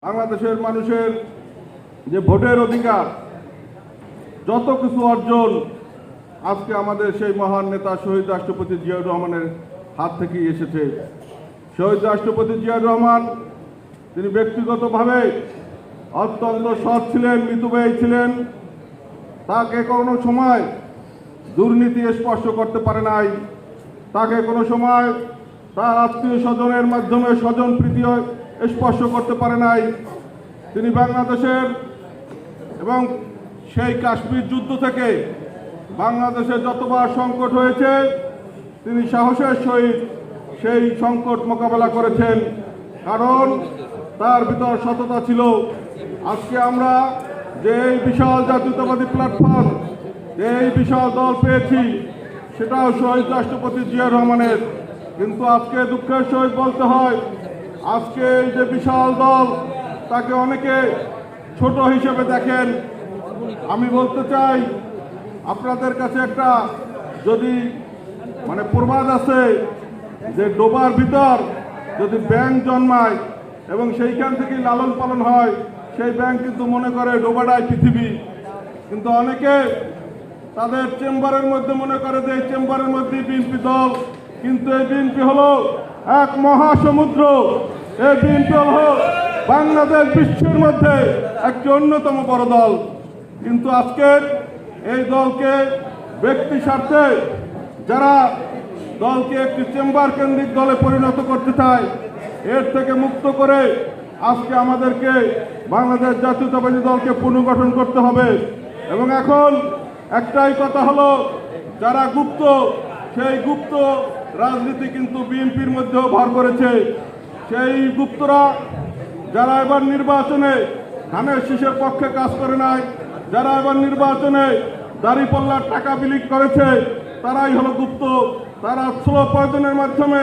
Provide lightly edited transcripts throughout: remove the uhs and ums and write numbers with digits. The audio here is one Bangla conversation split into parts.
বাংলাদেশের মানুষের যে ভোটের অধিকার, যত কিছু অর্জন আজকে আমাদের সেই মহান নেতা শহীদ রাষ্ট্রপতি জিয়াউর রহমানের হাত থেকেই এসেছে। শহীদ রাষ্ট্রপতি জিয়াউর রহমান তিনি ব্যক্তিগতভাবে অত্যন্ত সৎ ছিলেন, মিতব্যয়ী ছিলেন। তাকে কোনো সময় দুর্নীতি স্পর্শ করতে পারে নাই। তাকে কোনো সময় তার আত্মীয় স্বজনের মাধ্যমে স্বজন প্রীতি স্পর্শ করতে পারে নাই। তিনি বাংলাদেশের এবং সেই কাশ্মীর যুদ্ধ থেকে বাংলাদেশে যতবার সংকট হয়েছে তিনি সাহসের সহিত সেই সংকট মোকাবেলা করেছেন, কারণ তার ভিতর সততা ছিল। আজকে আমরা যে এই বিশাল জাতীয়তাবাদী প্ল্যাটফর্ম, যে এই বিশাল দল পেয়েছি, সেটাও শহীদ রাষ্ট্রপতি জিয়াউর রহমানের। কিন্তু আজকে দুঃখের সহিত বলতে হয়, আজকে এই যে বিশাল দল, তাকে অনেকে ছোট হিসেবে দেখেন। আমি বলতে চাই, আপনাদের কাছে একটা যদি প্রবাদ আছে যে ডোবার ভিতর যদি ব্যাঙ জন্মায় এবং সেইখান থেকে লালন পালন হয়, সেই ব্যাঙ কিন্তু মনে করে ডোবাটাই পৃথিবী। কিন্তু অনেকে তাদের চেম্বারের মধ্যে মনে করে যে এই চেম্বারের মধ্যে বিএনপি দল, কিন্তু এই বিএনপি হলো এক মহাসমুদ্র। এই বিএনপি হলো বাংলাদেশ বিশ্বের মধ্যে একটি অন্যতম বড় দল। কিন্তু আজকের এই দলকে ব্যক্তি স্বার্থে যারা দলকে একটি চেম্বার কেন্দ্রিক দলে পরিণত করতে চায়, এর থেকে মুক্ত করে আজকে আমাদেরকে বাংলাদেশ জাতীয়তাবাদী দলকে পুনর্গঠন করতে হবে। এবং এখন একটাই কথা হলো, যারা গুপ্ত, সেই গুপ্ত রাজনীতি কিন্তু বিএনপির মধ্যেও ভর করেছে। সেই গুপ্তরা যারা এবার নির্বাচনে ধানের শীষের পক্ষে কাজ করে নাই, যারা এবার নির্বাচনে দাঁড়িপাল্লার টাকা বিলি করেছে, তারাই হলো গুপ্ত। তারা স্লো পয়জনের মাধ্যমে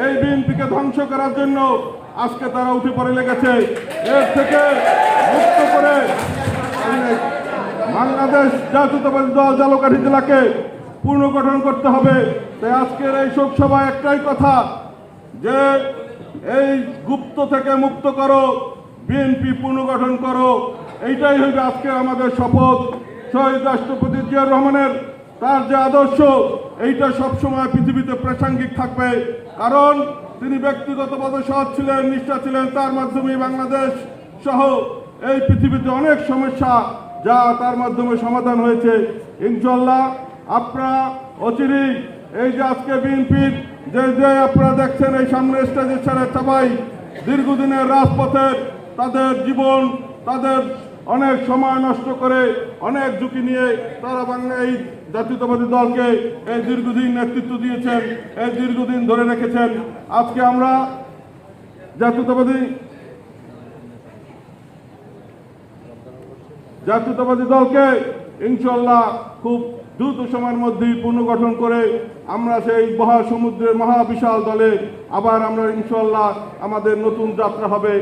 এই বিএনপিকে ধ্বংস করার জন্য আজকে তারা উঠে পড়ে লেগেছে। এর থেকে মুক্ত করে বাংলাদেশ জাতীয়তাবাদী দল ঝালকাঠি জেলাকে পুনর্গঠন করতে হবে। তাই আজকের এই শোক সভায় একটাই কথা, যে এই গুপ্ত থেকে মুক্ত করো, বিএনপি পুনর্গঠন করো। এইটাই হবে আজকে আমাদের শপথ। শহীদ রাষ্ট্রপতি জিয়াউর রহমানের তার যে আদর্শ, এইটা সবসময় পৃথিবীতে প্রাসঙ্গিক থাকবে, কারণ তিনি ব্যক্তিগতভাবে সৎ ছিলেন, নিষ্ঠা ছিলেন। তার মাধ্যমে বাংলাদেশ সহ এই পৃথিবীতে অনেক সমস্যা যা তার মাধ্যমে সমাধান হয়েছে। ইনশাআল্লাহ আপনারা অচিরেই এই যে আজকে বিএনপির যে আপনারা দেখছেন এই সামনে স্টেজে ছেড়ে সবাই দীর্ঘদিনের রাজপথের তাদের জীবন, তাদের অনেক সময় নষ্ট করে, অনেক ঝুঁকি নিয়ে তারা এই জাতীয়তাবাদী দলকে এই দীর্ঘদিন নেতৃত্ব দিয়েছেন, এই দীর্ঘদিন ধরে রেখেছেন। আজকে আমরা জাতীয়তাবাদী দলকে ইনশাআল্লাহ খুব দ্রুত সময়ের মধ্যেই পুনর্গঠন করে আমরা সেই মহাসমুদ্রের মহাবিশাল দলে আবার আমরা ইনশাআল্লাহ আমাদের নতুন যাত্রা হবে।